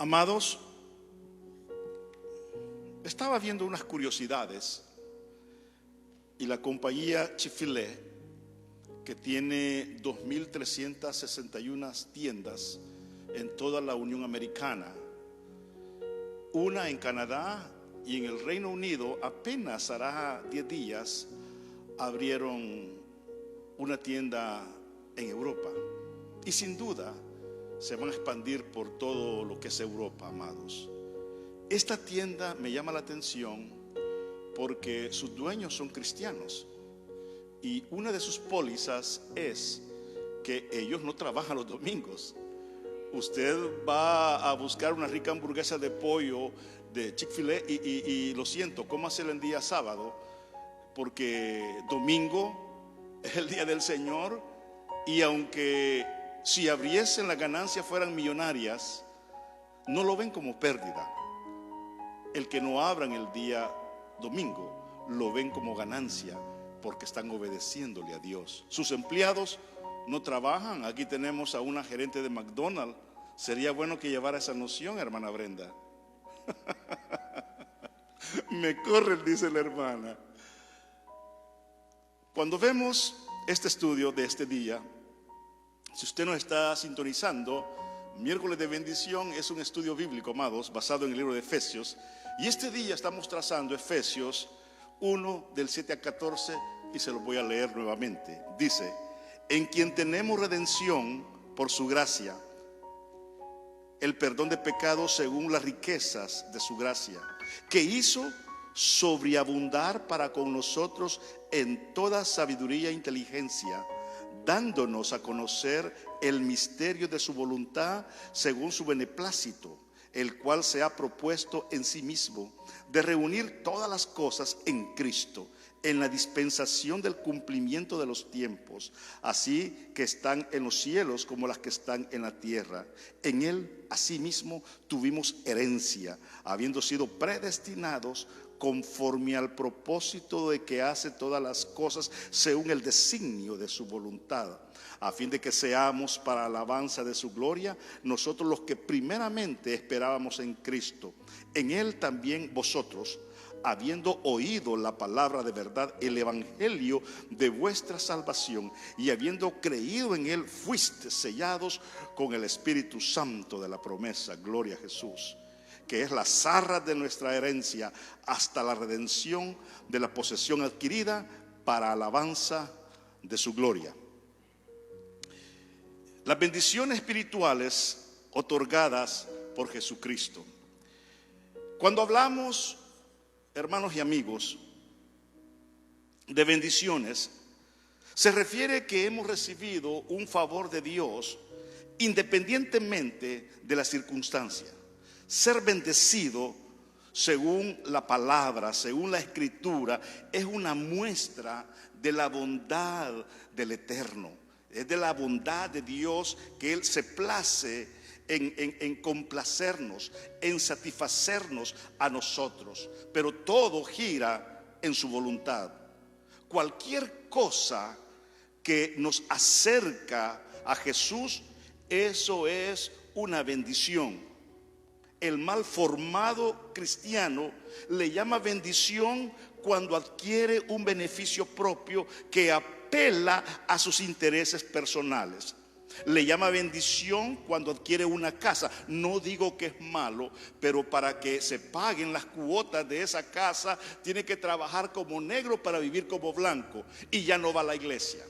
Amados, estaba viendo unas curiosidades y la compañía Chick-fil-A, que tiene 2.361 tiendas en toda la Unión Americana, una en Canadá y en el Reino Unido, apenas hará 10 días abrieron una tienda en Europa, y sin duda se van a expandir por todo lo que es Europa, amados. Esta tienda me llama la atención porque sus dueños son cristianos, y una de sus pólizas es que ellos no trabajan los domingos. Usted va a buscar una rica hamburguesa de pollo de Chick-fil-A y lo siento, cómasela en día sábado, porque domingo es el día del Señor, y aunque si abriesen las ganancias fueran millonarias, no lo ven como pérdida. El que no abran el día domingo lo ven como ganancia, porque están obedeciéndole a Dios. Sus empleados no trabajan. Aquí tenemos a una gerente de McDonald's. Sería bueno que llevara esa noción, hermana Brenda. Me corren, dice la hermana. Cuando vemos este estudio de este día, si usted nos está sintonizando, miércoles de bendición es un estudio bíblico, amados, basado en el libro de Efesios. Y este día estamos trazando Efesios 1 del 7 a 14, y se lo voy a leer nuevamente. Dice: en quien tenemos redención por su gracia, el perdón de pecados según las riquezas de su gracia, que hizo sobreabundar para con nosotros en toda sabiduría e inteligencia, dándonos a conocer el misterio de su voluntad según su beneplácito, el cual se ha propuesto en sí mismo de reunir todas las cosas en Cristo, en la dispensación del cumplimiento de los tiempos, así que están en los cielos como las que están en la tierra. En Él asimismo tuvimos herencia, habiendo sido predestinados conforme al propósito de que hace todas las cosas según el designio de su voluntad, a fin de que seamos para alabanza de su gloria, nosotros los que primeramente esperábamos en Cristo. En Él también vosotros, habiendo oído la palabra de verdad, el evangelio de vuestra salvación, y habiendo creído en Él, fuisteis sellados con el Espíritu Santo de la promesa. Gloria a Jesús, que es las arras de nuestra herencia, hasta la redención de la posesión adquirida para alabanza de su gloria. Las bendiciones espirituales otorgadas por Jesucristo. Cuando hablamos, hermanos y amigos, de bendiciones, se refiere que hemos recibido un favor de Dios independientemente de la circunstancia. Ser bendecido, según la palabra, según la Escritura, es una muestra de la bondad del Eterno. Es de la bondad de Dios que Él se place en complacernos, en satisfacernos a nosotros. Pero todo gira en su voluntad. Cualquier cosa que nos acerca a Jesús, eso es una bendición. El mal formado cristiano le llama bendición cuando adquiere un beneficio propio que apela a sus intereses personales. Le llama bendición cuando adquiere una casa. No digo que es malo, pero para que se paguen las cuotas de esa casa, tiene que trabajar como negro para vivir como blanco, y ya no va a la iglesia.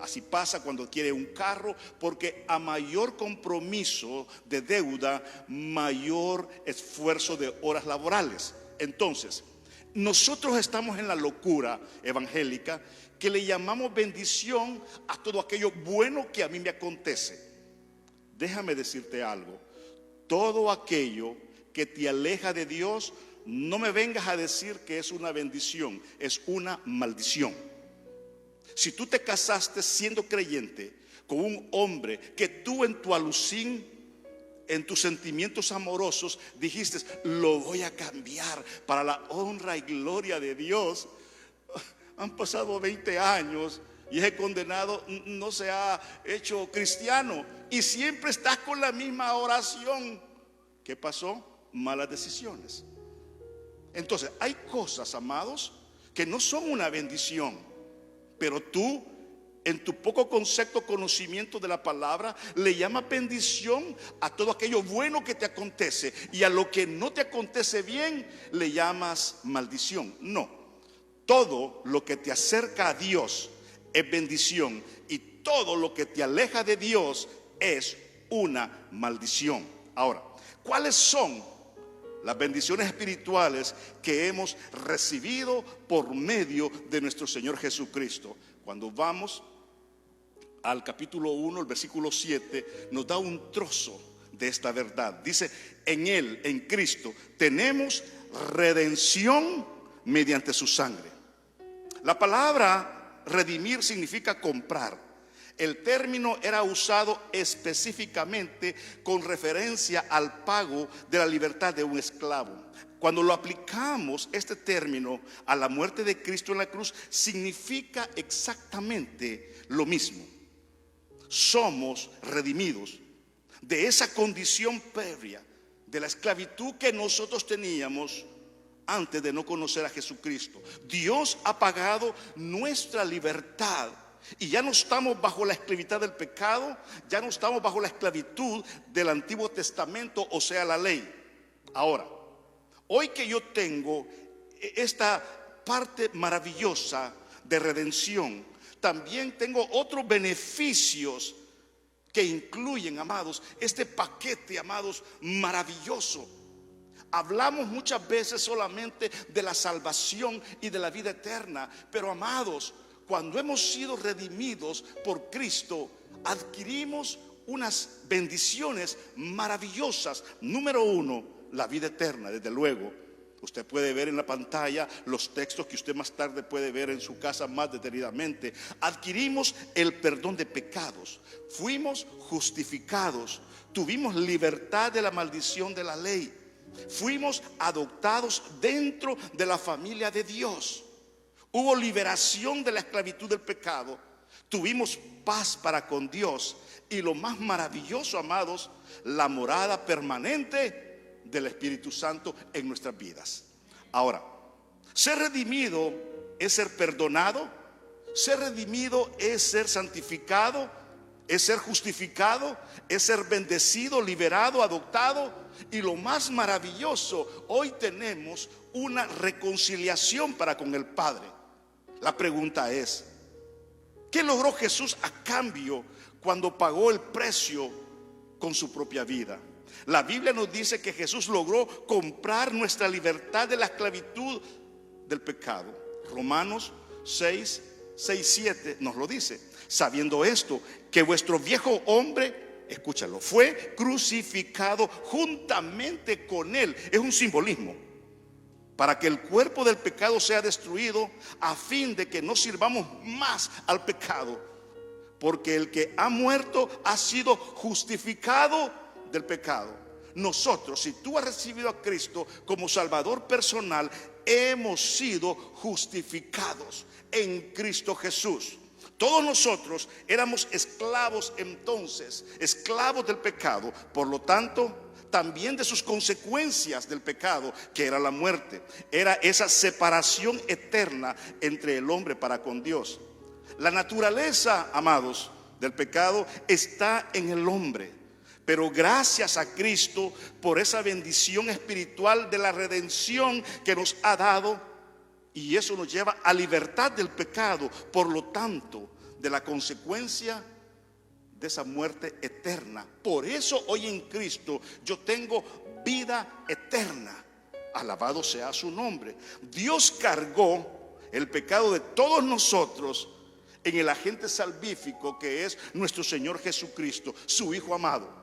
Así pasa cuando adquiere un carro, porque a mayor compromiso de deuda, mayor esfuerzo de horas laborales. Entonces, nosotros estamos en la locura evangélica que le llamamos bendición a todo aquello bueno que a mí me acontece. Déjame decirte algo: todo aquello que te aleja de Dios, no me vengas a decir que es una bendición, es una maldición. Si tú te casaste siendo creyente con un hombre que tú en tu alucín, en tus sentimientos amorosos, dijiste: lo voy a cambiar para la honra y gloria de Dios, han pasado 20 años y ese condenado no se ha hecho cristiano, y siempre estás con la misma oración: ¿Qué pasó? Malas decisiones. Entonces, hay cosas, amados, que no son una bendición, pero tú, en tu poco concepto, conocimiento de la palabra, le llamas bendición a todo aquello bueno que te acontece, y a lo que no te acontece bien le llamas maldición. No, todo lo que te acerca a Dios es bendición, y todo lo que te aleja de Dios es una maldición. Ahora, ¿cuáles son las bendiciones espirituales que hemos recibido por medio de nuestro Señor Jesucristo? Cuando vamos al capítulo 1, el versículo 7, nos da un trozo de esta verdad. Dice: en Él, en Cristo, tenemos redención mediante su sangre. La palabra redimir significa comprar. El término era usado específicamente con referencia al pago de la libertad de un esclavo. Cuando lo aplicamos, este término, a la muerte de Cristo en la cruz, significa exactamente lo mismo. Somos redimidos de esa condición previa, de la esclavitud que nosotros teníamos antes de no conocer a Jesucristo. Dios ha pagado nuestra libertad, y ya no estamos bajo la esclavitud del pecado, ya no estamos bajo la esclavitud del Antiguo Testamento, o sea, la ley. Ahora, hoy que yo tengo esta parte maravillosa de redención, también tengo otros beneficios que incluyen, amados, este paquete, amados, maravilloso. Hablamos muchas veces solamente de la salvación y de la vida eterna, pero, amados, cuando hemos sido redimidos por Cristo, adquirimos unas bendiciones maravillosas. Número uno, la vida eterna, desde luego. Usted puede ver en la pantalla los textos que usted más tarde puede ver en su casa más detenidamente. Adquirimos el perdón de pecados, fuimos justificados, tuvimos libertad de la maldición de la ley, fuimos adoptados dentro de la familia de Dios. Hubo liberación de la esclavitud del pecado, tuvimos paz para con Dios, y lo más maravilloso, amados, la morada permanente del Espíritu Santo en nuestras vidas. Ahora, ser redimido es ser perdonado, ser redimido es ser santificado, es ser justificado, es ser bendecido, liberado, adoptado, y lo más maravilloso, hoy tenemos una reconciliación para con el Padre. La pregunta es: ¿qué logró Jesús a cambio cuando pagó el precio con su propia vida? La Biblia nos dice que Jesús logró comprar nuestra libertad de la esclavitud del pecado. Romanos 6, 7 nos lo dice: sabiendo esto, que vuestro viejo hombre, escúchalo, fue crucificado juntamente con él. Es un simbolismo, para que el cuerpo del pecado sea destruido, a fin de que no sirvamos más al pecado. Porque el que ha muerto ha sido justificado del pecado. Nosotros, si tú has recibido a Cristo como Salvador personal, hemos sido justificados en Cristo Jesús. Todos nosotros éramos esclavos entonces, esclavos del pecado, por lo tanto, también de sus consecuencias del pecado, que era la muerte. Era esa separación eterna entre el hombre para con Dios. La naturaleza, amados, del pecado está en el hombre, pero gracias a Cristo por esa bendición espiritual de la redención que nos ha dado, y eso nos lleva a libertad del pecado, por lo tanto, de la consecuencia de esa muerte eterna. Por eso hoy en Cristo yo tengo vida eterna. Alabado sea su nombre. Dios cargó el pecado de todos nosotros en el agente salvífico que es nuestro Señor Jesucristo, su Hijo amado.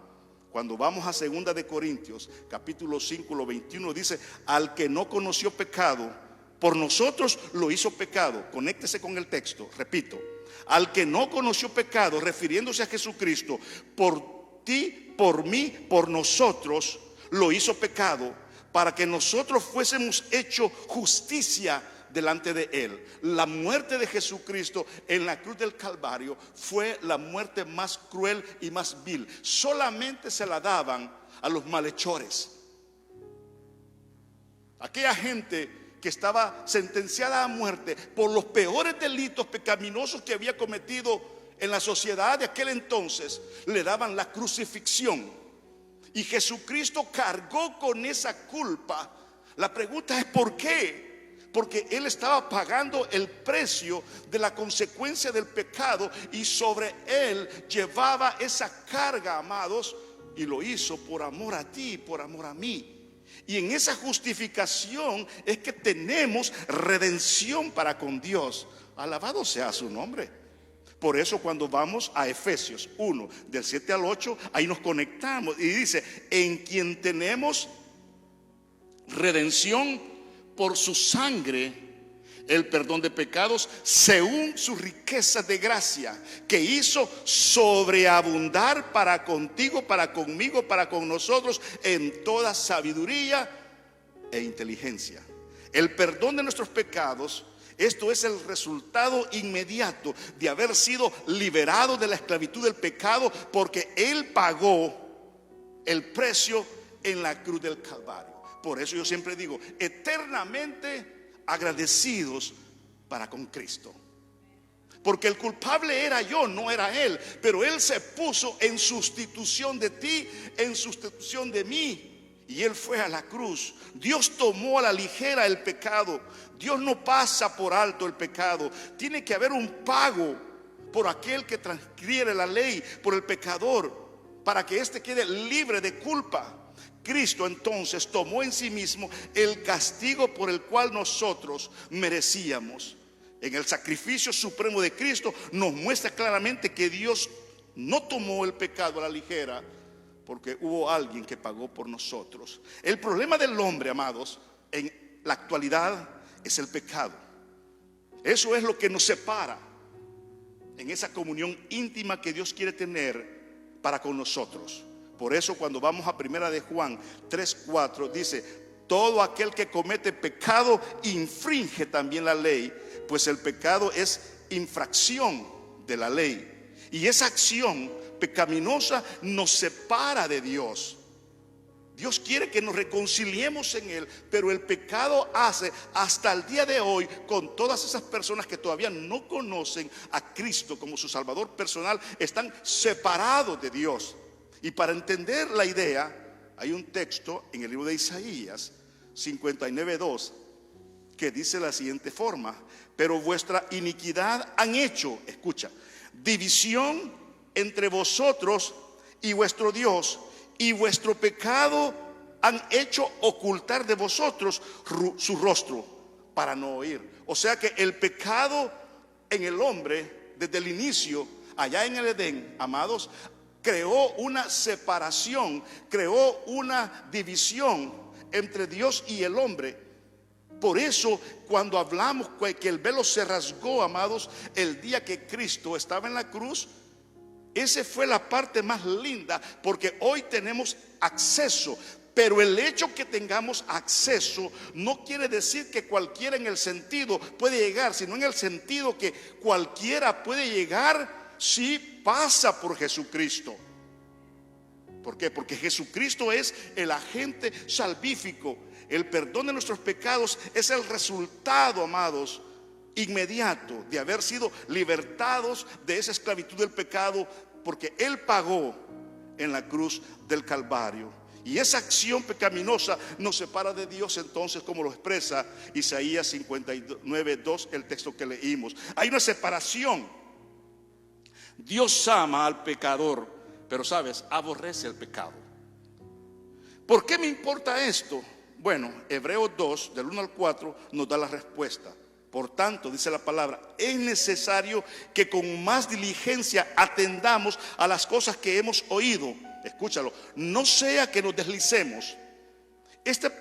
Cuando vamos a 2 de Corintios capítulo 5, lo 21, dice: al que no conoció pecado, por nosotros lo hizo pecado. Conéctese con el texto, repito: al que no conoció pecado, refiriéndose a Jesucristo, por ti, por mí, por nosotros lo hizo pecado, para que nosotros fuésemos hechos justicia delante de él. La muerte de Jesucristo en la cruz del Calvario fue la muerte más cruel y más vil. Solamente se la daban a los malhechores. Aquella gente que estaba sentenciada a muerte por los peores delitos pecaminosos que había cometido en la sociedad de aquel entonces, le daban la crucifixión. Y Jesucristo cargó con esa culpa. La pregunta es ¿por qué? Porque Él estaba pagando el precio de la consecuencia del pecado, y sobre Él llevaba esa carga, amados, y lo hizo por amor a ti, por amor a mí. Y en esa justificación es que tenemos redención para con Dios. Alabado sea su nombre. Por eso cuando vamos a Efesios 1, del 7 al 8, ahí nos conectamos y dice: en quien tenemos redención por su sangre, el perdón de pecados, según su riqueza de gracia, que hizo sobreabundar para contigo, para conmigo, para con nosotros, en toda sabiduría e inteligencia. El perdón de nuestros pecados, esto es el resultado inmediato de haber sido liberado de la esclavitud del pecado, porque Él pagó el precio en la cruz del Calvario. Por eso yo siempre digo, eternamente agradecidos para con Cristo, porque el culpable era yo, no era Él, pero Él se puso en sustitución de ti, en sustitución de mí, y Él fue a la cruz. Dios tomó a la ligera el pecado. Dios no pasa por alto el pecado. Tiene que haber un pago por aquel que transgrede la ley, por el pecador, para que éste quede libre de culpa. Cristo entonces tomó en sí mismo el castigo por el cual nosotros merecíamos. En el sacrificio supremo de Cristo nos muestra claramente que Dios no tomó el pecado a la ligera, porque hubo alguien que pagó por nosotros. El problema del hombre, amados, en la actualidad es el pecado. Eso es lo que nos separa en esa comunión íntima que Dios quiere tener para con nosotros. Por eso cuando vamos a primera de Juan 3:4 dice: todo aquel que comete pecado infringe también la ley, pues el pecado es infracción de la ley. Y esa acción pecaminosa nos separa de Dios. Dios quiere que nos reconciliemos en Él, pero el pecado hace hasta el día de hoy con todas esas personas que todavía no conocen a Cristo como su Salvador personal, están separados de Dios. Y para entender la idea, hay un texto en el libro de Isaías 59:2 que dice de la siguiente forma: pero vuestra iniquidad han hecho, escucha, división entre vosotros y vuestro Dios, y vuestro pecado han hecho ocultar de vosotros su rostro para no oír. O sea que el pecado en el hombre desde el inicio, allá en el Edén, amados, creó una separación, creó una división entre Dios y el hombre. Por eso cuando hablamos que el velo se rasgó, amados, el día que Cristo estaba en la cruz, esa fue la parte más linda, porque hoy tenemos acceso. Pero el hecho que tengamos acceso no quiere decir que cualquiera en el sentido puede llegar, sino en el sentido que cualquiera puede llegar si pasa por Jesucristo. ¿Por qué? Porque Jesucristo es el agente salvífico. El perdón de nuestros pecados es el resultado, amados, inmediato de haber sido libertados de esa esclavitud del pecado, porque Él pagó en la cruz del Calvario. Y esa acción pecaminosa nos separa de Dios, entonces, como lo expresa Isaías 59:2, el texto que leímos. Hay una separación. Dios ama al pecador, pero sabes, aborrece el pecado. ¿Por qué me importa esto? Bueno, Hebreos 2, del 1 al 4, nos da la respuesta. Por tanto, dice la palabra, es necesario que con más diligencia atendamos a las cosas que hemos oído. Escúchalo, no sea que nos deslicemos. Esta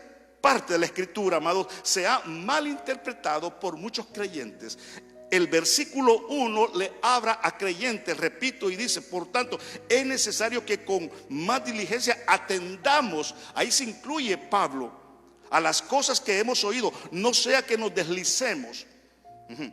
parte de la escritura, amados, se ha malinterpretado por muchos creyentes. El versículo 1 le habla a creyentes, repito, y dice: por tanto, es necesario que con más diligencia atendamos. Ahí se incluye Pablo, a las cosas que hemos oído, no sea que nos deslicemos.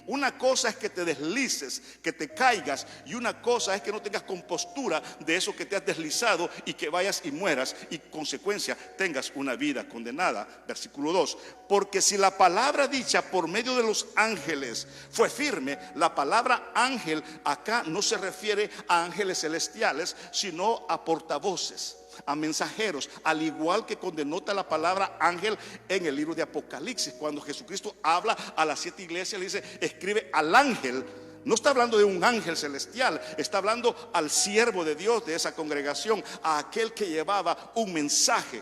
Una cosa es que te deslices, que te caigas, y una cosa es que no tengas compostura de eso que te has deslizado y que vayas y mueras y consecuencia tengas una vida condenada. Versículo 2: porque si la palabra dicha por medio de los ángeles fue firme, la palabra ángel acá no se refiere a ángeles celestiales, sino a portavoces, a mensajeros, al igual que condenota la palabra ángel en el libro de Apocalipsis, cuando Jesucristo habla a las 7 iglesias, le dice: escribe al ángel. No está hablando de un ángel celestial, está hablando al siervo de Dios de esa congregación, a aquel que llevaba un mensaje.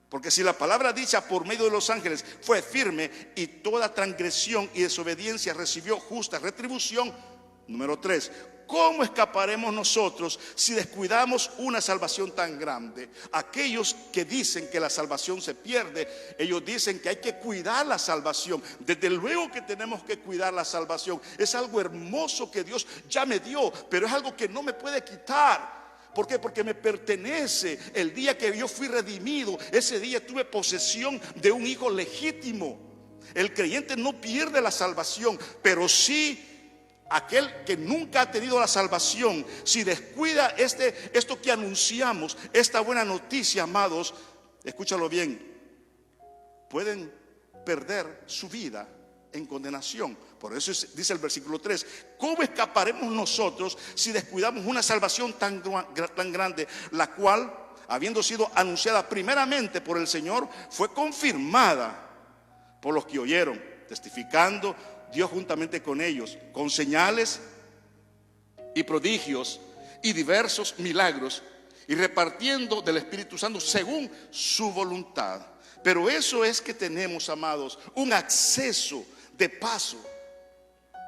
Porque si la palabra dicha por medio de los ángeles fue firme, y toda transgresión y desobediencia recibió justa retribución. Número 3: ¿cómo escaparemos nosotros si descuidamos una salvación tan grande? Aquellos que dicen que la salvación se pierde, ellos dicen que hay que cuidar la salvación. Desde luego que tenemos que cuidar la salvación. Es algo hermoso que Dios ya me dio, pero es algo que no me puede quitar. ¿Por qué? Porque me pertenece. El día que yo fui redimido, ese día tuve posesión de un hijo legítimo. El creyente no pierde la salvación, pero sí aquel que nunca ha tenido la salvación, si descuida esto que anunciamos, esta buena noticia, amados, escúchalo bien, pueden perder su vida en condenación. Por eso dice el versículo 3: ¿cómo escaparemos nosotros si descuidamos una salvación tan grande, la cual, habiendo sido anunciada primeramente por el Señor, fue confirmada por los que oyeron, testificando Dios juntamente con ellos, con señales y prodigios y diversos milagros, y repartiendo del Espíritu Santo según su voluntad? Pero eso es que tenemos, amados, un acceso de paso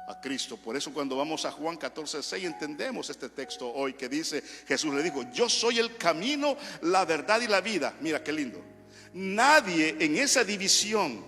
a Cristo. Por eso cuando vamos a Juan 14:6 entendemos este texto hoy, que dice: Jesús le dijo: yo soy el camino, la verdad y la vida. Mira qué lindo. Nadie en esa división,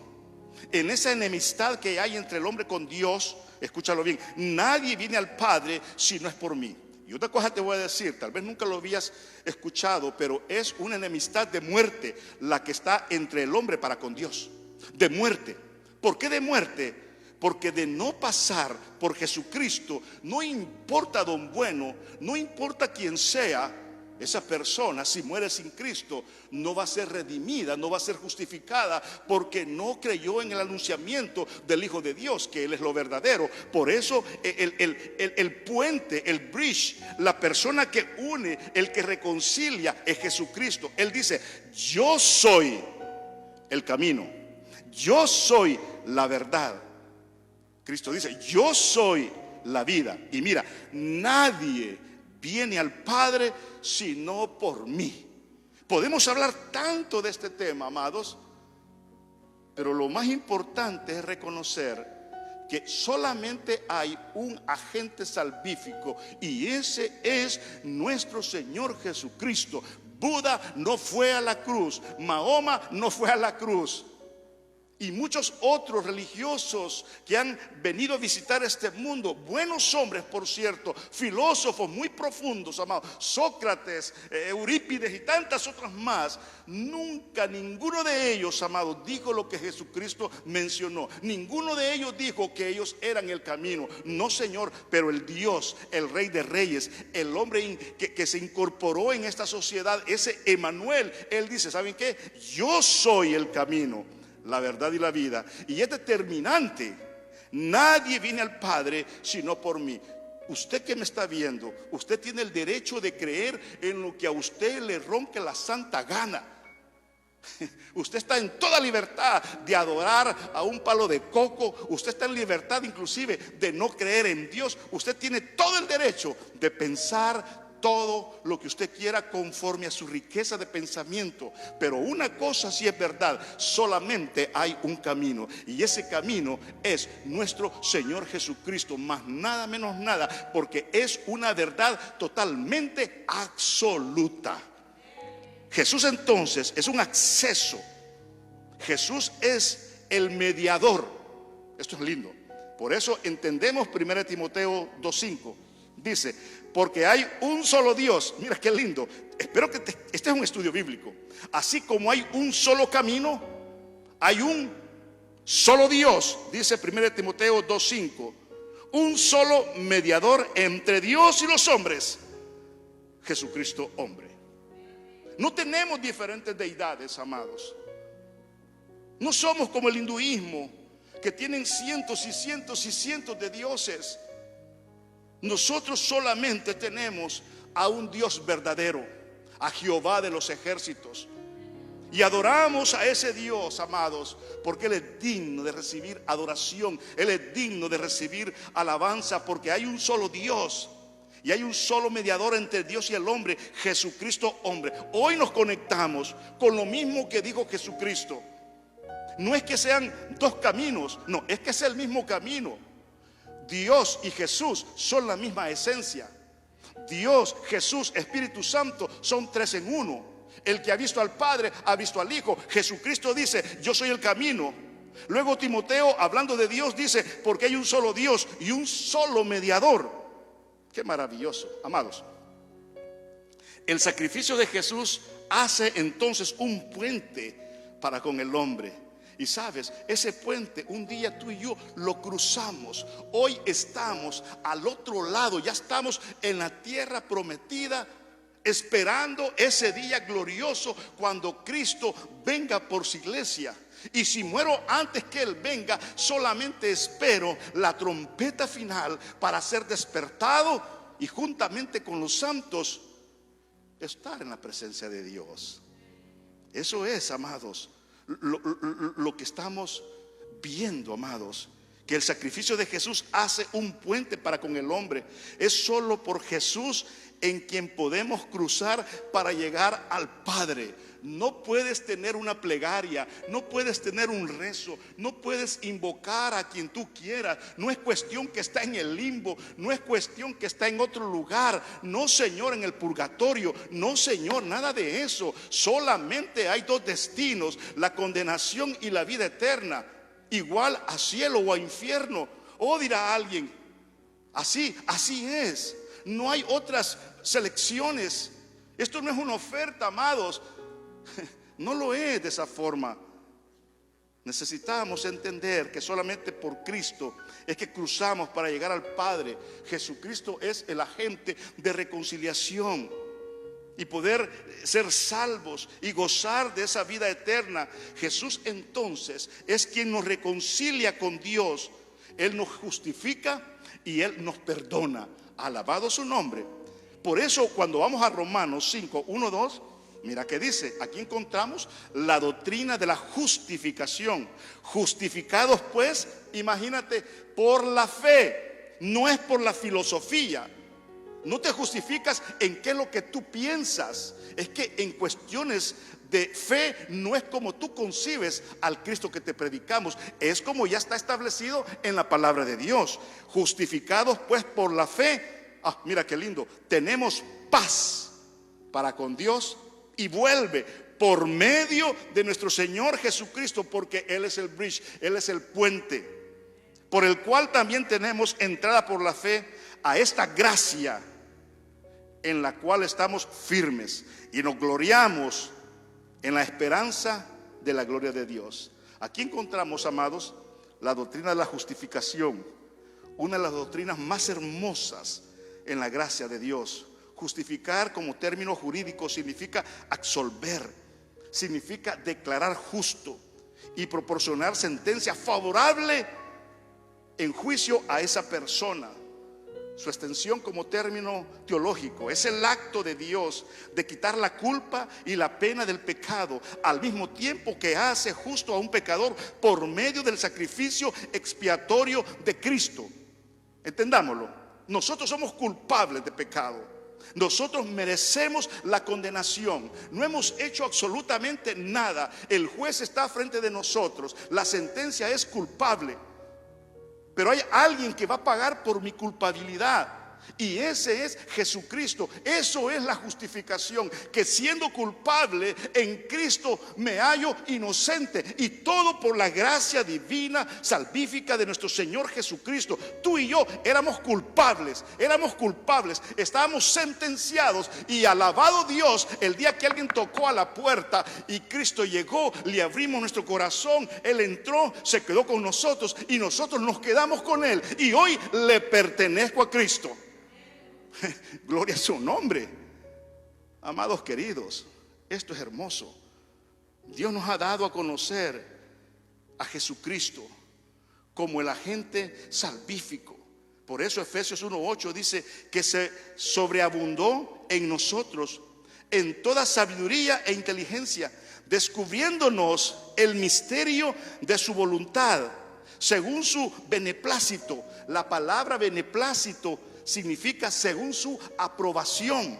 en esa enemistad que hay entre el hombre con Dios, escúchalo bien, nadie viene al Padre si no es por mí. Y otra cosa te voy a decir, tal vez nunca lo habías escuchado, pero es una enemistad de muerte la que está entre el hombre para con Dios. De muerte. ¿Por qué de muerte? Porque de no pasar por Jesucristo, no importa don bueno, no importa quién sea, esa persona, si muere sin Cristo, no va a ser redimida, no va a ser justificada, porque no creyó en el anunciamiento del Hijo de Dios, que Él es lo verdadero. Por eso el puente, el bridge, la persona que une, el que reconcilia, es Jesucristo. Él dice: yo soy el camino, yo soy la verdad. Cristo dice: yo soy la vida. Y mira, nadie viene al Padre sino por mí. Podemos hablar tanto de este tema, amados, pero lo más importante es reconocer que solamente hay un agente salvífico, y ese es nuestro Señor Jesucristo. Buda no fue a la cruz, Mahoma no fue a la cruz, y muchos otros religiosos que han venido a visitar este mundo, buenos hombres por cierto, filósofos muy profundos, amados, Sócrates, Eurípides y tantas otras más, nunca ninguno de ellos, amados, dijo lo que Jesucristo mencionó. Ninguno de ellos dijo que ellos eran el camino. No, Señor, pero el Dios, el Rey de Reyes, el hombre que se incorporó en esta sociedad, ese Emanuel, Él dice: ¿saben qué? Yo soy el camino, la verdad y la vida. Y es determinante: nadie viene al Padre sino por mí. Usted que me está viendo, usted tiene el derecho de creer en lo que a usted le ronque la santa gana. Usted está en toda libertad de adorar a un palo de coco. Usted está en libertad inclusive de no creer en Dios. Usted tiene todo el derecho de pensar todo lo que usted quiera conforme a su riqueza de pensamiento. Pero una cosa sí es verdad: solamente hay un camino, y ese camino es nuestro Señor Jesucristo, más nada menos nada, porque es una verdad totalmente absoluta. Jesús entonces es un acceso. Jesús es el mediador. Esto es lindo. Por eso entendemos 1 Timoteo 2:5. Dice: porque hay un solo Dios. Mira qué lindo. Espero que este es un estudio bíblico. Así como hay un solo camino, hay un Solo Dios, dice 1 Timoteo 2:5, un solo mediador entre Dios y los hombres, Jesucristo hombre. No tenemos diferentes deidades, amados. No somos como el hinduismo, que tienen cientos y cientos y cientos de dioses. Nosotros solamente tenemos a un Dios verdadero, a Jehová de los ejércitos. Y adoramos a ese Dios, amados, porque Él es digno de recibir adoración. Él es digno de recibir alabanza, porque hay un solo Dios y hay un solo mediador entre Dios y el hombre, Jesucristo hombre. Hoy nos conectamos con lo mismo que dijo Jesucristo. No es que sean dos caminos, no, es que es el mismo camino. Dios y Jesús son la misma esencia. Dios, Jesús, Espíritu Santo son tres en uno. El que ha visto al Padre ha visto al Hijo. Jesucristo dice: yo soy el camino. Luego Timoteo, hablando de Dios, dice: porque hay un solo Dios y un solo mediador. Qué maravilloso, amados. El sacrificio de Jesús hace entonces un puente para con el hombre. Y sabes, ese puente un día tú y yo lo cruzamos. Hoy estamos al otro lado, ya estamos en la tierra prometida, esperando ese día glorioso cuando Cristo venga por su iglesia. Y si muero antes que Él venga, solamente espero la trompeta final para ser despertado y juntamente con los santos estar en la presencia de Dios. Eso es, amados, lo que estamos viendo, amados, que el sacrificio de Jesús hace un puente para con el hombre. Es solo por Jesús en quien podemos cruzar para llegar al Padre. No puedes tener una plegaria, no puedes tener un rezo, no puedes invocar a quien tú quieras. No es cuestión que está en el limbo, no es cuestión que está en otro lugar. No, Señor, en el purgatorio. No, Señor, nada de eso. Solamente hay dos destinos: la condenación y la vida eterna, igual a cielo o a infierno. O dirá alguien: así es. No hay otras selecciones. Esto no es una oferta, amados. No lo es de esa forma. Necesitamos entender que solamente por Cristo es que cruzamos para llegar al Padre. Jesucristo es el agente de reconciliación y poder ser salvos y gozar de esa vida eterna. Jesús entonces es quien nos reconcilia con Dios. Él nos justifica y Él nos perdona. Alabado su nombre. Por eso cuando vamos a Romanos 5, 1, 2, mira que dice, aquí encontramos la doctrina de la justificación. Justificados pues, imagínate, por la fe, no es por la filosofía. No te justificas en qué es lo que tú piensas. Es que en cuestiones de fe no es como tú concibes al Cristo que te predicamos, es como ya está establecido en la palabra de Dios. Justificados pues por la fe, mira qué lindo, tenemos paz para con Dios y vuelve por medio de nuestro Señor Jesucristo, porque Él es el bridge, Él es el puente, por el cual también tenemos entrada por la fe a esta gracia en la cual estamos firmes y nos gloriamos en la esperanza de la gloria de Dios. Aquí encontramos, amados, la doctrina de la justificación, una de las doctrinas más hermosas en la gracia de Dios. Justificar como término jurídico significa absolver, significa declarar justo y proporcionar sentencia favorable en juicio a esa persona. Su extensión como término teológico es el acto de Dios de quitar la culpa y la pena del pecado, al mismo tiempo que hace justo a un pecador por medio del sacrificio expiatorio de Cristo. Entendámoslo, nosotros somos culpables de pecado, nosotros merecemos la condenación, no hemos hecho absolutamente nada, el juez está frente de nosotros, la sentencia es culpable. Pero hay alguien que va a pagar por mi culpabilidad. Y ese es Jesucristo. Eso es la justificación, que siendo culpable en Cristo me hallo inocente, y todo por la gracia divina salvífica de nuestro Señor Jesucristo. Tú y yo éramos culpables, estábamos sentenciados, y alabado Dios, el día que alguien tocó a la puerta y Cristo llegó, le abrimos nuestro corazón, Él entró, se quedó con nosotros y nosotros nos quedamos con Él, y hoy le pertenezco a Cristo. Gloria a su nombre. Amados queridos, esto es hermoso. Dios nos ha dado a conocer a Jesucristo como el agente salvífico. Por eso Efesios 1:8 dice que se sobreabundó en nosotros en toda sabiduría e inteligencia, descubriéndonos el misterio de su voluntad, según su beneplácito. La palabra beneplácito significa según su aprobación,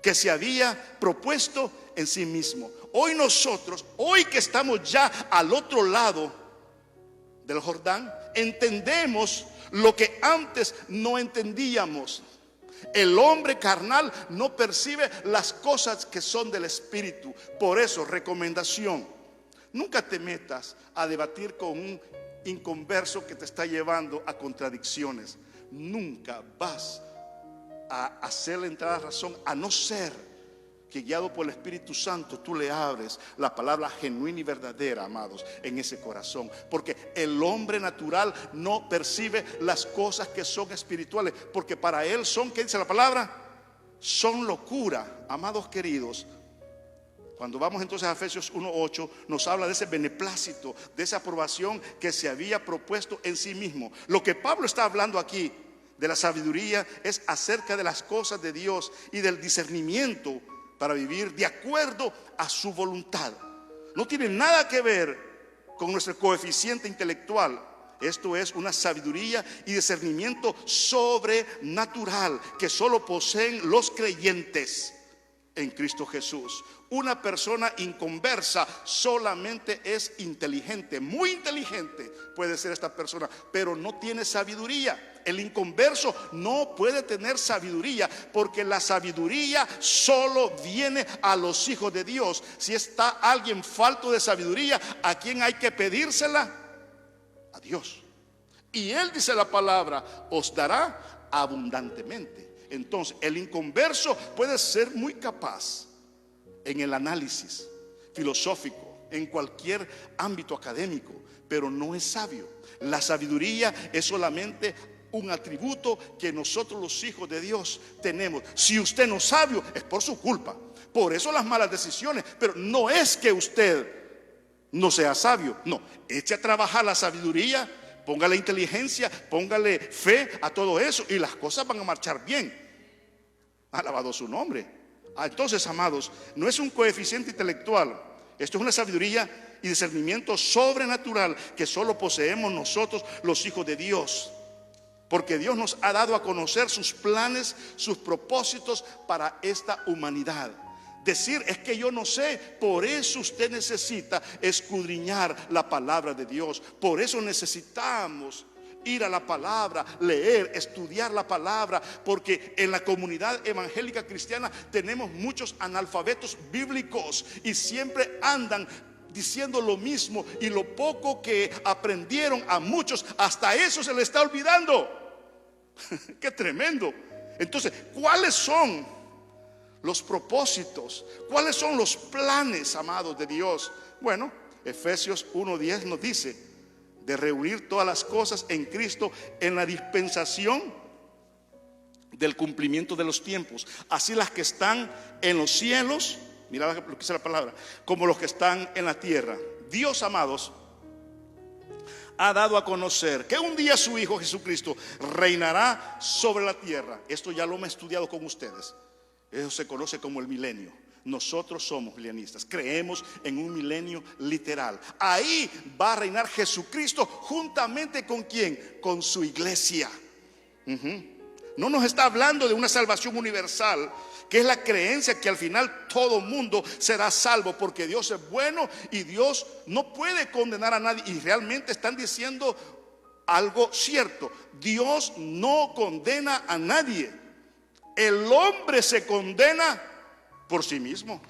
que se había propuesto en sí mismo. Hoy nosotros, hoy que estamos ya al otro lado del Jordán, entendemos lo que antes no entendíamos. El hombre carnal no percibe las cosas que son del Espíritu. Por eso, recomendación: nunca te metas a debatir con un inconverso que te está llevando a contradicciones. Nunca vas a hacerle entrar a razón, a no ser que, guiado por el Espíritu Santo, tú le abres la palabra genuina y verdadera, amados, en ese corazón. Porque el hombre natural no percibe las cosas que son espirituales, porque para él son, ¿qué dice la palabra? Son locura, amados queridos. Cuando vamos entonces a Efesios 1:8, nos habla de ese beneplácito, de esa aprobación que se había propuesto en sí mismo. Lo que Pablo está hablando aquí de la sabiduría es acerca de las cosas de Dios y del discernimiento para vivir de acuerdo a su voluntad. No tiene nada que ver con nuestro coeficiente intelectual. Esto es una sabiduría y discernimiento sobrenatural que solo poseen los creyentes en Cristo Jesús. Una persona inconversa solamente es inteligente, muy inteligente puede ser esta persona, pero no tiene sabiduría. El inconverso no puede tener sabiduría, porque la sabiduría solo viene a los hijos de Dios. Si está alguien falto de sabiduría, ¿a quién hay que pedírsela? A Dios. Y Él, dice la palabra, os dará abundantemente. Entonces, el inconverso puede ser muy capaz en el análisis filosófico, en cualquier ámbito académico, pero no es sabio. La sabiduría es solamente un atributo que nosotros, los hijos de Dios, tenemos. Si usted no es sabio, es por su culpa. Por eso las malas decisiones. Pero no es que usted no sea sabio. No, eche a trabajar la sabiduría, póngale inteligencia, póngale fe a todo eso, y las cosas van a marchar bien. Alabado su nombre. Entonces, amados, no es un coeficiente intelectual. Esto es una sabiduría y discernimiento sobrenatural que solo poseemos nosotros, los hijos de Dios. Porque Dios nos ha dado a conocer sus planes, sus propósitos para esta humanidad. Decir es que yo no sé, por eso usted necesita escudriñar la palabra de Dios. Por eso necesitamos ir a la palabra, leer, estudiar la palabra, porque en la comunidad evangélica cristiana tenemos muchos analfabetos bíblicos y siempre andan diciendo lo mismo, y lo poco que aprendieron a muchos, hasta eso se les está olvidando. ¡Qué tremendo! Entonces, ¿cuáles son los propósitos? ¿Cuáles son los planes, amados de Dios? Bueno, Efesios 1:10 nos dice de reunir todas las cosas en Cristo en la dispensación del cumplimiento de los tiempos, así las que están en los cielos, mira lo que dice la palabra, como los que están en la tierra. Dios, amados, ha dado a conocer que un día su Hijo Jesucristo reinará sobre la tierra. Esto ya lo hemos estudiado con ustedes. Eso se conoce como el milenio. Nosotros somos milenistas, creemos en un milenio literal. Ahí va a reinar Jesucristo juntamente con ¿quién? Con su iglesia. No nos está hablando de una salvación universal, que es la creencia que al final todo mundo será salvo, porque Dios es bueno y Dios no puede condenar a nadie. Y realmente están diciendo algo cierto: Dios no condena a nadie. El hombre se condena por sí mismo.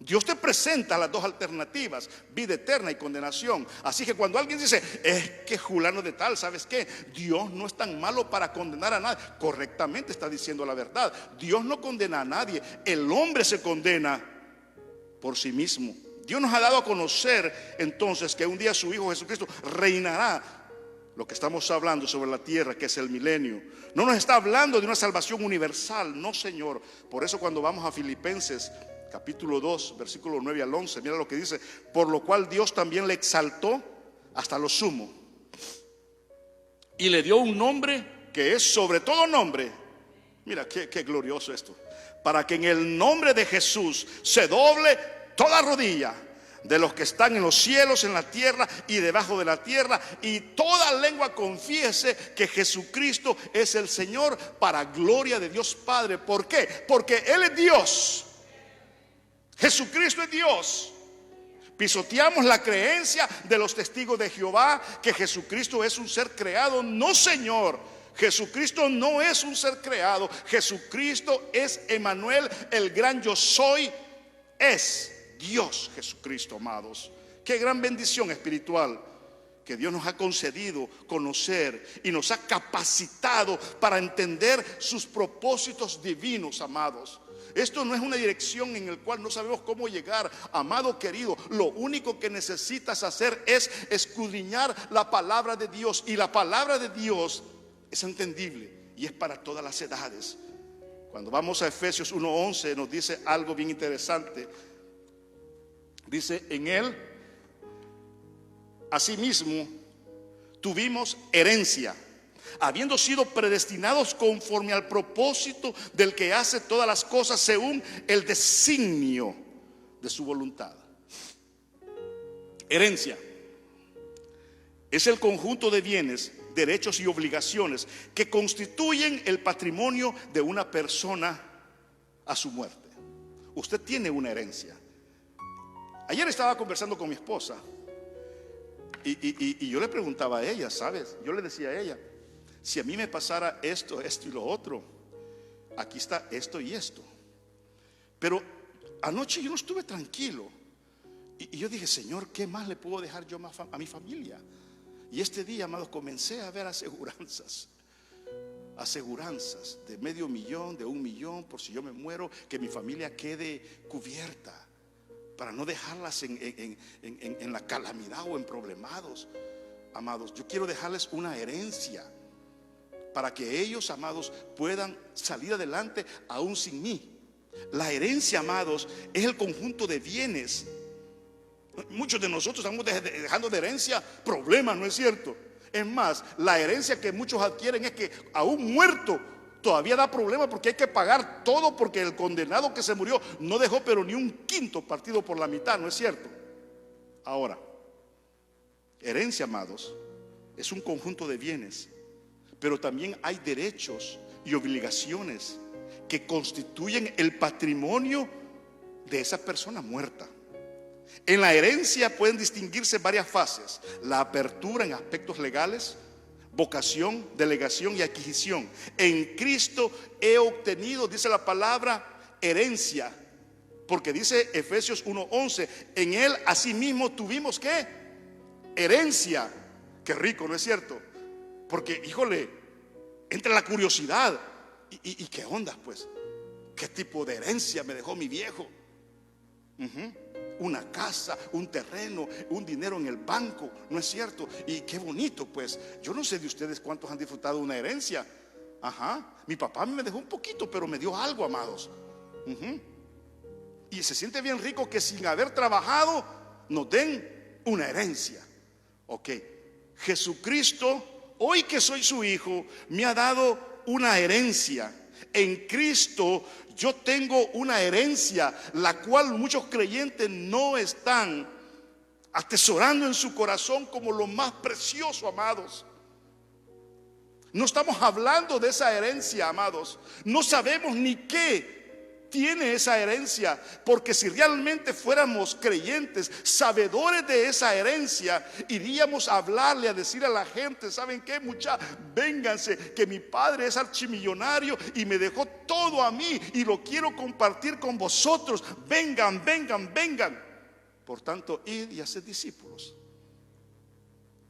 Dios te presenta las dos alternativas: vida eterna y condenación. Así que cuando alguien dice, es que fulano de tal, ¿sabes qué? Dios no es tan malo para condenar a nadie. Correctamente está diciendo la verdad. Dios no condena a nadie. El hombre se condena por sí mismo. Dios nos ha dado a conocer entonces que un día su Hijo Jesucristo reinará. Lo que estamos hablando sobre la tierra, que es el milenio, no nos está hablando de una salvación universal. No, Señor. Por eso cuando vamos a Filipenses capítulo 2, versículo 9 al 11, mira lo que dice: por lo cual Dios también le exaltó hasta lo sumo y le dio un nombre que es sobre todo nombre. Mira qué glorioso esto: para que en el nombre de Jesús se doble toda rodilla de los que están en los cielos, en la tierra y debajo de la tierra, y toda lengua confiese que Jesucristo es el Señor, para gloria de Dios Padre. ¿Por qué? Porque Él es Dios. Jesucristo es Dios. Pisoteamos la creencia de los testigos de Jehová que Jesucristo es un ser creado. No, Señor. Jesucristo no es un ser creado. Jesucristo es Emmanuel, el gran yo soy. Es Dios Jesucristo, amados. Qué gran bendición espiritual que Dios nos ha concedido conocer y nos ha capacitado para entender sus propósitos divinos, amados. Esto no es una dirección en la cual no sabemos cómo llegar, amado querido. Lo único que necesitas hacer es escudriñar la palabra de Dios. Y la palabra de Dios es entendible y es para todas las edades. Cuando vamos a Efesios 1:11 nos dice algo bien interesante. Dice: en Él asimismo tuvimos herencia, habiendo sido predestinados conforme al propósito del que hace todas las cosas según el designio de su voluntad. Herencia es el conjunto de bienes, derechos y obligaciones que constituyen el patrimonio de una persona a su muerte. Usted tiene una herencia. Ayer estaba conversando con mi esposa y yo le preguntaba a ella, ¿sabes? Yo le decía a ella: si a mí me pasara esto, esto y lo otro, aquí está esto y esto. Pero anoche yo no estuve tranquilo y yo dije: Señor, ¿qué más le puedo dejar yo a mi familia? Y este día, amados, comencé a ver aseguranzas de $500,000, de $1,000,000, por si yo me muero, que mi familia quede cubierta, para no dejarlas en la calamidad o en problemados. Amados, yo quiero dejarles una herencia para que ellos, amados, puedan salir adelante aún sin mí. La herencia, amados, es el conjunto de bienes. Muchos de nosotros estamos dejando de herencia problemas, ¿no es cierto? Es más, la herencia que muchos adquieren es que aún muerto todavía da problemas, porque hay que pagar todo, porque el condenado que se murió no dejó pero ni un quinto partido por la mitad, ¿no es cierto? Ahora, herencia, amados, es un conjunto de bienes, pero también hay derechos y obligaciones que constituyen el patrimonio de esa persona muerta. En la herencia pueden distinguirse varias fases: la apertura en aspectos legales, vocación, delegación y adquisición. En Cristo he obtenido, dice la palabra, herencia, porque dice Efesios 1:11, en Él asimismo tuvimos ¿qué? Herencia. Qué rico, ¿no es cierto? Porque, híjole, entra la curiosidad. ¿Y qué onda, pues? ¿Qué tipo de herencia me dejó mi viejo? Una casa, un terreno, un dinero en el banco, ¿no es cierto? Y qué bonito, pues. Yo no sé de ustedes cuántos han disfrutado de una herencia. Mi papá me dejó un poquito, pero me dio algo, amados. Y se siente bien rico que sin haber trabajado nos den una herencia. Ok, Jesucristo, hoy que soy su hijo, me ha dado una herencia. En Cristo yo tengo una herencia, la cual muchos creyentes no están atesorando en su corazón como lo más precioso, amados. No estamos hablando de esa herencia, amados. No sabemos ni qué tiene esa herencia, porque si realmente fuéramos creyentes, sabedores de esa herencia, iríamos a hablarle, a decir a la gente: ¿saben qué, muchachos? Vénganse, que mi padre es archimillonario y me dejó todo a mí y lo quiero compartir con vosotros. Vengan, vengan, vengan. Por tanto, id y haced discípulos.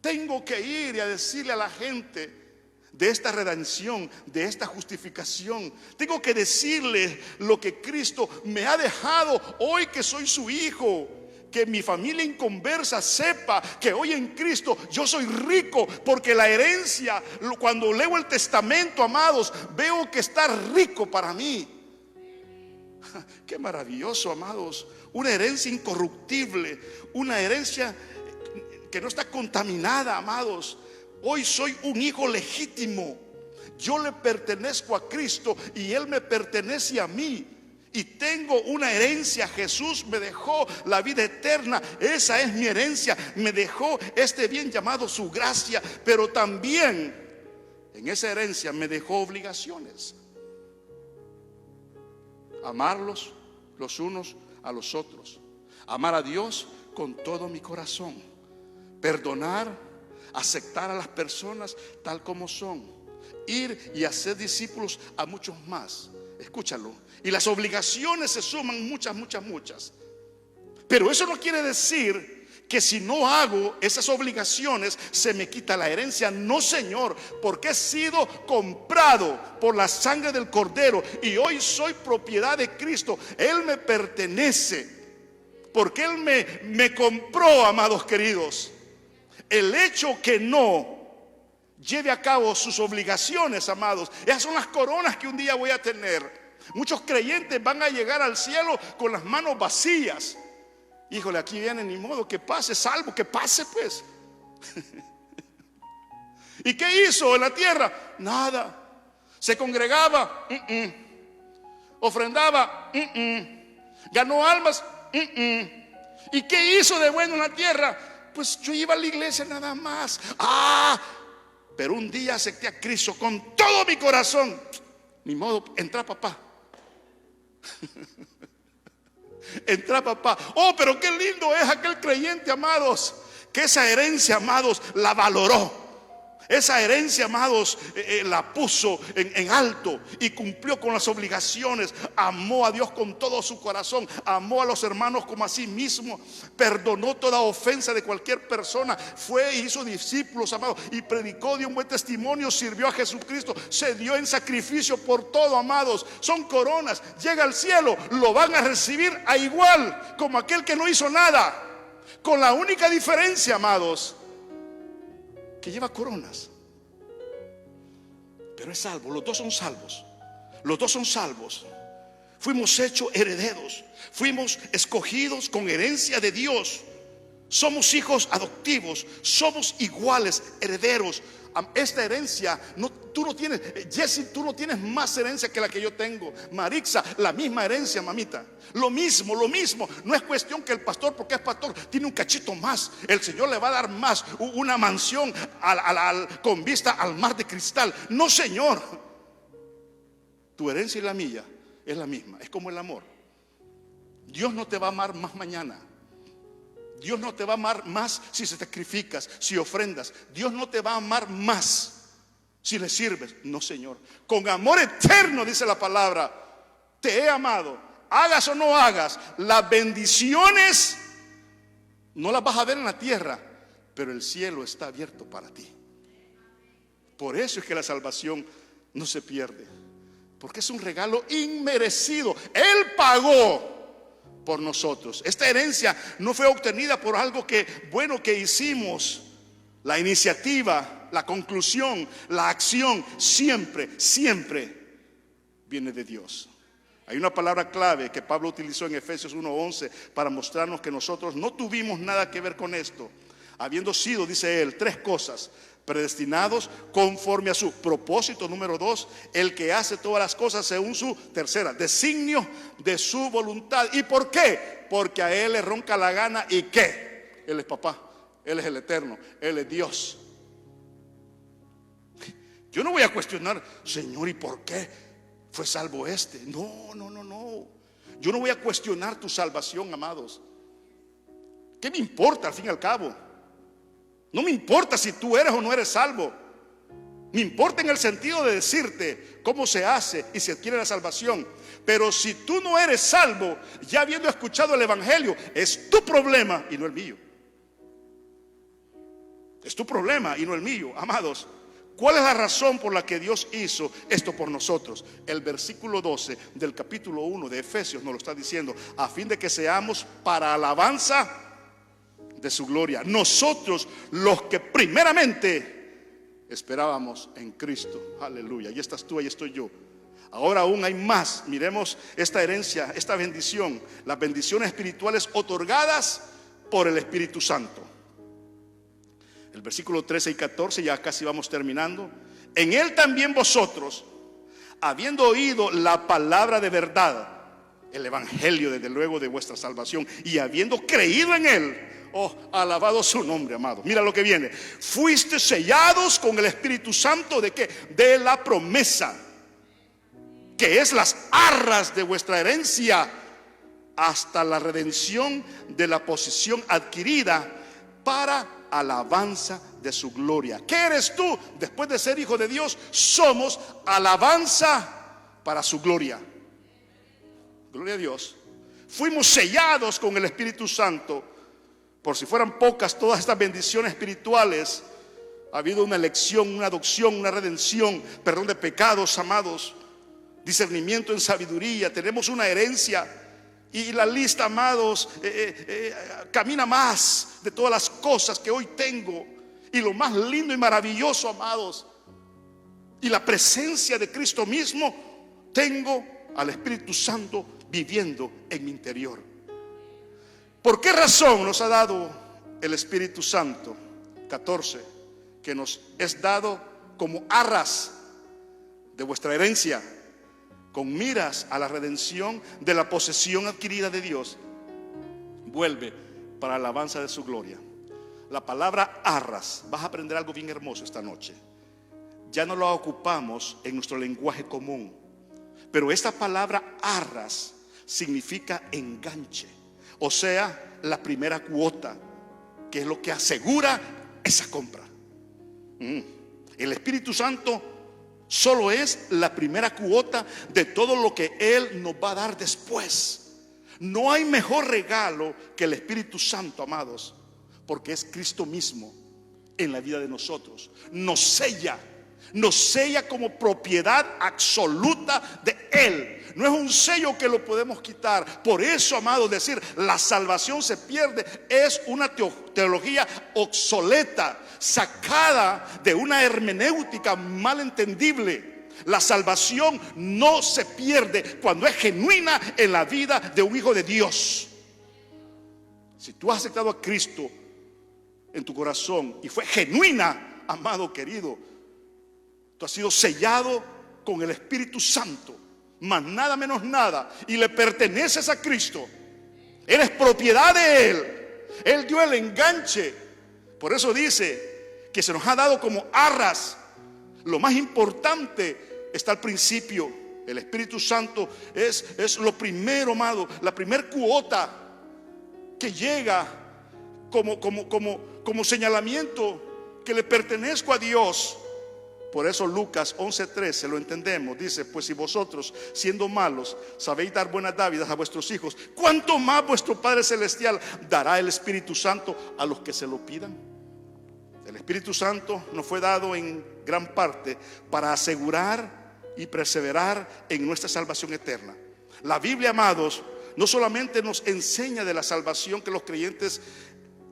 Tengo que ir y a decirle a la gente de esta redención, de esta justificación. Tengo que decirle lo que Cristo me ha dejado hoy que soy su hijo. Que mi familia inconversa sepa que hoy en Cristo yo soy rico, porque la herencia, cuando leo el testamento, amados, veo que está rico para mí. Qué maravilloso, amados. Una herencia incorruptible, una herencia que no está contaminada, amados. Hoy soy un hijo legítimo. Yo le pertenezco a Cristo y Él me pertenece a mí. Y tengo una herencia. Jesús me dejó la vida eterna. Esa es mi herencia. Me dejó este bien llamado su gracia. Pero también en esa herencia me dejó obligaciones. Amarlos los unos a los otros. Amar a Dios con todo mi corazón. Perdonar. Aceptar a las personas tal como son. Ir y hacer discípulos a muchos más. Escúchalo. Y las obligaciones se suman muchas. Pero eso no quiere decir que si no hago esas obligaciones se me quita la herencia. No, Señor, porque he sido comprado por la sangre del Cordero y hoy soy propiedad de Cristo. Él me pertenece, porque Él me compró, amados queridos. El hecho que no lleve a cabo sus obligaciones, amados, esas son las coronas que un día voy a tener. Muchos creyentes van a llegar al cielo con las manos vacías. Híjole, aquí viene, ni modo, que pase, salvo, que pase pues. ¿Y qué hizo en la tierra? Nada. Se congregaba, ofrendaba, ganó almas, ¿Y qué hizo de bueno en la tierra? Pues yo iba a la iglesia nada más. Pero un día acepté a Cristo con todo mi corazón. Ni modo, entra papá. Entra papá. Oh, pero qué lindo es aquel creyente, amados, que esa herencia, amados, la valoró. Esa herencia, amados, la puso en alto y cumplió con las obligaciones. Amó a Dios con todo su corazón. Amó a los hermanos como a sí mismo. Perdonó toda ofensa de cualquier persona. Fue y hizo discípulos, amados, y predicó, dio un buen testimonio, sirvió a Jesucristo. Se dio en sacrificio por todo, amados. Son coronas. Llega al cielo, lo van a recibir a igual como aquel que no hizo nada. Con la única diferencia, amados, que lleva coronas, pero es salvo. Los dos son salvos. Los dos son salvos. Fuimos hechos herederos. Fuimos escogidos con herencia de Dios. Somos hijos adoptivos. Somos iguales, herederos. Esta herencia, tú no tienes, Jesse, tú no tienes más herencia que la que yo tengo. Marixa, la misma herencia, mamita. Lo mismo. No es cuestión que el pastor, porque es pastor, tiene un cachito más. El Señor le va a dar más, una mansión con vista al mar de cristal. No, Señor. Tu herencia y la mía es la misma. Es como el amor. Dios no te va a amar más mañana. Dios no te va a amar más si se sacrificas, si ofrendas. Dios no te va a amar más si le sirves. No, Señor. Con amor eterno, dice la palabra, te he amado. Hagas o no hagas, las bendiciones no las vas a ver en la tierra, pero el cielo está abierto para ti. Por eso es que la salvación no se pierde, porque es un regalo inmerecido. Él pagó por nosotros. Esta herencia no fue obtenida por algo que hicimos. La iniciativa, la conclusión, la acción siempre viene de Dios. Hay una palabra clave que Pablo utilizó en Efesios 1:11 para mostrarnos que nosotros no tuvimos nada que ver con esto, habiendo sido, dice él, 3 cosas: predestinados conforme a su propósito, número 2, el que hace todas las cosas según su, tercera, designio de su voluntad. ¿Y por qué? Porque a él le ronca la gana. ¿Y qué? Él es papá, él es el eterno, él es Dios. Yo no voy a cuestionar, Señor, ¿y por qué? fue salvo este. No, no, no, no. Yo no voy a cuestionar tu salvación, amados. ¿Qué me importa al fin y al cabo? No me importa si tú eres o no eres salvo. Me importa en el sentido de decirte cómo se hace y se adquiere la salvación. Pero si tú no eres salvo, ya habiendo escuchado el evangelio, es tu problema y no el mío. Es tu problema y no el mío, amados. ¿Cuál es la razón por la que Dios hizo esto por nosotros? El versículo 12 del capítulo 1 de Efesios nos lo está diciendo: a fin de que seamos para alabanza de su gloria, nosotros los que primeramente esperábamos en Cristo. Aleluya. Ahí estás tú, ahí estoy yo. Ahora aún hay más. Miremos esta herencia, esta bendición, las bendiciones espirituales otorgadas por el Espíritu Santo. El versículo 13 y 14, ya casi vamos terminando. En él también vosotros, habiendo oído la palabra de verdad, el evangelio desde luego de vuestra salvación, y habiendo creído en él, oh, alabado su nombre, amado. Mira lo que viene: fuiste sellados con el Espíritu Santo. ¿De qué? De la promesa, que es las arras de vuestra herencia, hasta la redención de la posesión adquirida para alabanza de su gloria. ¿Qué eres tú? Después de ser hijo de Dios, somos alabanza para su gloria. Gloria a Dios. Fuimos sellados con el Espíritu Santo. Por si fueran pocas todas estas bendiciones espirituales, ha habido una elección, una adopción, una redención, perdón de pecados, amados, discernimiento en sabiduría. Tenemos una herencia. Y la lista, amados, camina más de todas las cosas que hoy tengo. Y lo más lindo y maravilloso, amados, y la presencia de Cristo mismo, tengo al Espíritu Santo viviendo en mi interior. ¿Por qué razón nos ha dado el Espíritu Santo? 14, que nos es dado como arras de vuestra herencia, con miras a la redención de la posesión adquirida de Dios, vuelve para alabanza de su gloria. La palabra arras, vas a aprender algo bien hermoso esta noche. Ya no lo ocupamos en nuestro lenguaje común, pero esta palabra arras significa enganche, o sea, la primera cuota, que es lo que asegura esa compra. El Espíritu Santo solo es la primera cuota de todo lo que Él nos va a dar después. No hay mejor regalo que el Espíritu Santo, amados, porque es Cristo mismo en la vida de nosotros. Nos sella como propiedad absoluta de Él. No es un sello que lo podemos quitar. Por eso, amados, decir la salvación se pierde es una teología obsoleta, sacada de una hermenéutica mal entendible. La salvación no se pierde cuando es genuina en la vida de un hijo de Dios. Si tú has aceptado a Cristo en tu corazón y fue genuina, amado querido, tú has sido sellado con el Espíritu Santo, más nada menos nada, y le perteneces a Cristo. Eres propiedad de Él. Él dio el enganche. Por eso dice que se nos ha dado como arras. Lo más importante está al principio. El Espíritu Santo es lo primero, amado, la primer cuota que llega como señalamiento que le pertenezco a Dios. Por eso Lucas 11:13 lo entendemos. Dice: pues si vosotros, siendo malos, sabéis dar buenas dádivas a vuestros hijos, ¿cuánto más vuestro Padre Celestial dará el Espíritu Santo a los que se lo pidan? El Espíritu Santo nos fue dado en gran parte para asegurar y perseverar en nuestra salvación eterna. La Biblia, amados, no solamente nos enseña de la salvación que los creyentes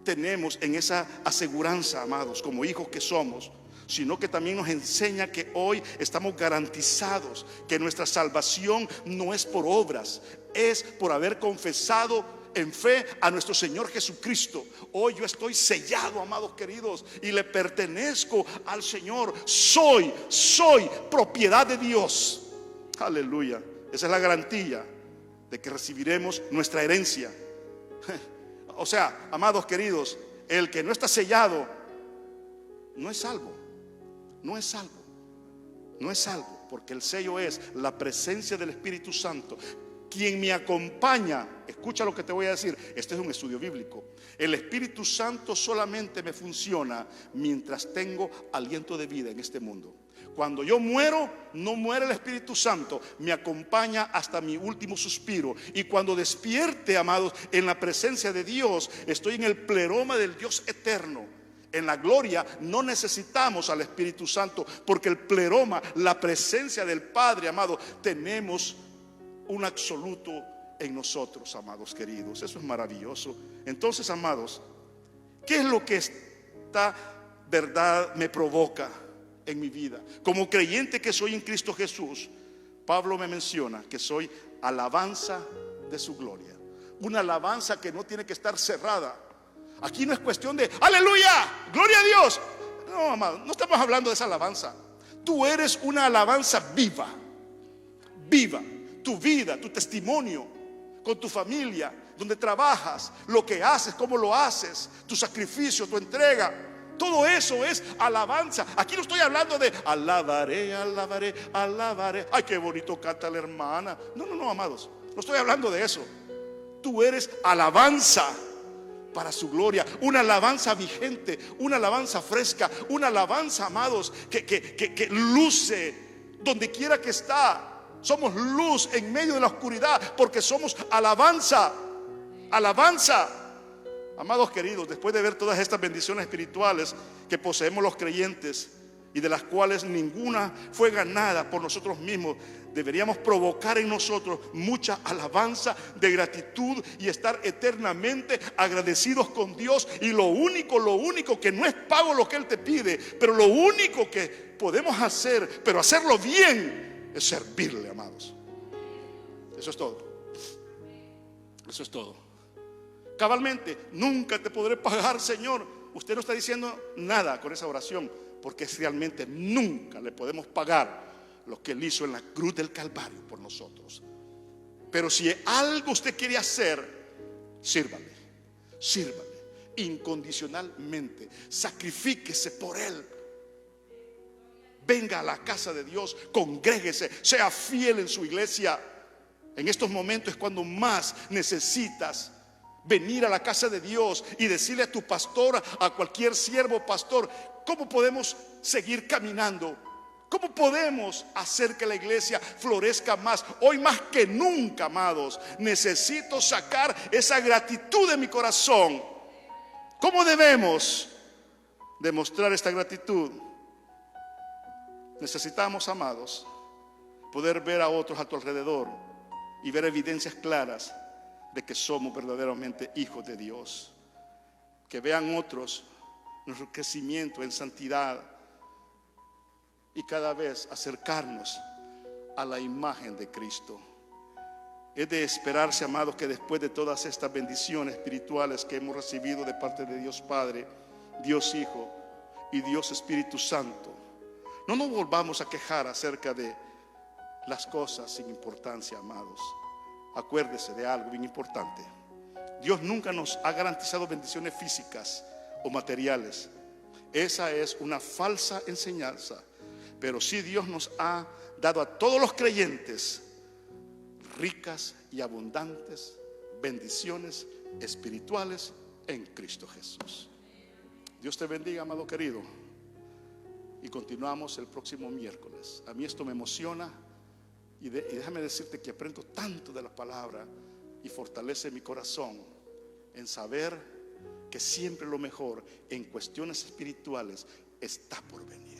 tenemos en esa aseguranza, amados, como hijos que somos, sino que también nos enseña que hoy estamos garantizados, que nuestra salvación no es por obras, es por haber confesado en fe a nuestro Señor Jesucristo. Hoy yo estoy sellado, amados queridos, y le pertenezco al Señor. Soy propiedad de Dios. Aleluya. Esa es la garantía de que recibiremos nuestra herencia. O sea, amados queridos, el que no está sellado no es salvo. No es salvo. No es salvo. porque el sello es la presencia del Espíritu Santo, quien me acompaña. Escucha lo que te voy a decir. Este es un estudio bíblico. El Espíritu Santo solamente me funciona mientras tengo aliento de vida en este mundo. Cuando yo muero, no muere el Espíritu Santo, me acompaña hasta mi último suspiro. Y cuando despierte, amados, en la presencia de Dios, estoy en el pleroma del Dios eterno. En la gloria no necesitamos al Espíritu Santo, porque el pleroma, la presencia del Padre, amado, tenemos un absoluto en nosotros, amados queridos. Eso es maravilloso. Entonces, amados, ¿qué es lo que esta verdad me provoca en mi vida? Como creyente que soy en Cristo Jesús, Pablo me menciona que soy alabanza de su gloria. Una alabanza que no tiene que estar cerrada. Aquí no es cuestión de aleluya, gloria a Dios. No, amado, no estamos hablando de esa alabanza. Tú eres una alabanza viva. Viva. Tu vida, tu testimonio, con tu familia, donde trabajas, lo que haces, cómo lo haces, tu sacrificio, tu entrega. Todo eso es alabanza. Aquí no estoy hablando de alabaré, alabaré, alabaré. Ay, qué bonito canta la hermana. No, amados, no estoy hablando de eso. Tú eres alabanza para su gloria. Una alabanza vigente, una alabanza fresca, una alabanza, amados, que luce donde quiera que está. Somos luz en medio de la oscuridad, porque somos alabanza. Alabanza. Amados queridos, después de ver todas estas bendiciones espirituales que poseemos los creyentes, y de las cuales ninguna fue ganada por nosotros mismos, deberíamos provocar en nosotros mucha alabanza de gratitud y estar eternamente agradecidos con Dios. Y lo único que no es pago lo que Él te pide, pero lo único que podemos hacer, pero hacerlo bien, es servirle, amados. Eso es todo. Eso es todo. Cabalmente, nunca te podré pagar, Señor. Usted no está diciendo nada con esa oración, porque realmente nunca le podemos pagar lo que Él hizo en la cruz del Calvario por nosotros. Pero si algo usted quiere hacer, sírvale, sírvale incondicionalmente, sacrifíquese por Él. Venga a la casa de Dios, congréguese, sea fiel en su iglesia. En estos momentos es cuando más necesitas venir a la casa de Dios y decirle a tu pastor, a cualquier siervo pastor, ¿cómo podemos seguir caminando? ¿Cómo podemos hacer que la iglesia florezca más? Hoy más que nunca, amados, necesito sacar esa gratitud de mi corazón. ¿Cómo debemos demostrar esta gratitud? Necesitamos, amados, poder ver a otros a tu alrededor y ver evidencias claras de que somos verdaderamente hijos de Dios. Que vean otros nuestro crecimiento en santidad y cada vez acercarnos a la imagen de Cristo. Es de esperarse, amados, que después de todas estas bendiciones espirituales que hemos recibido de parte de Dios Padre, Dios Hijo y Dios Espíritu Santo, no nos volvamos a quejar acerca de las cosas sin importancia, amados. Acuérdese de algo bien importante. Dios nunca nos ha garantizado bendiciones físicas o materiales. Esa es una falsa enseñanza. Pero sí Dios nos ha dado a todos los creyentes ricas y abundantes bendiciones espirituales en Cristo Jesús. Dios te bendiga, amado querido. Y continuamos el próximo miércoles. A mí esto me emociona y déjame decirte que aprendo tanto de la palabra y fortalece mi corazón en saber que siempre lo mejor en cuestiones espirituales está por venir.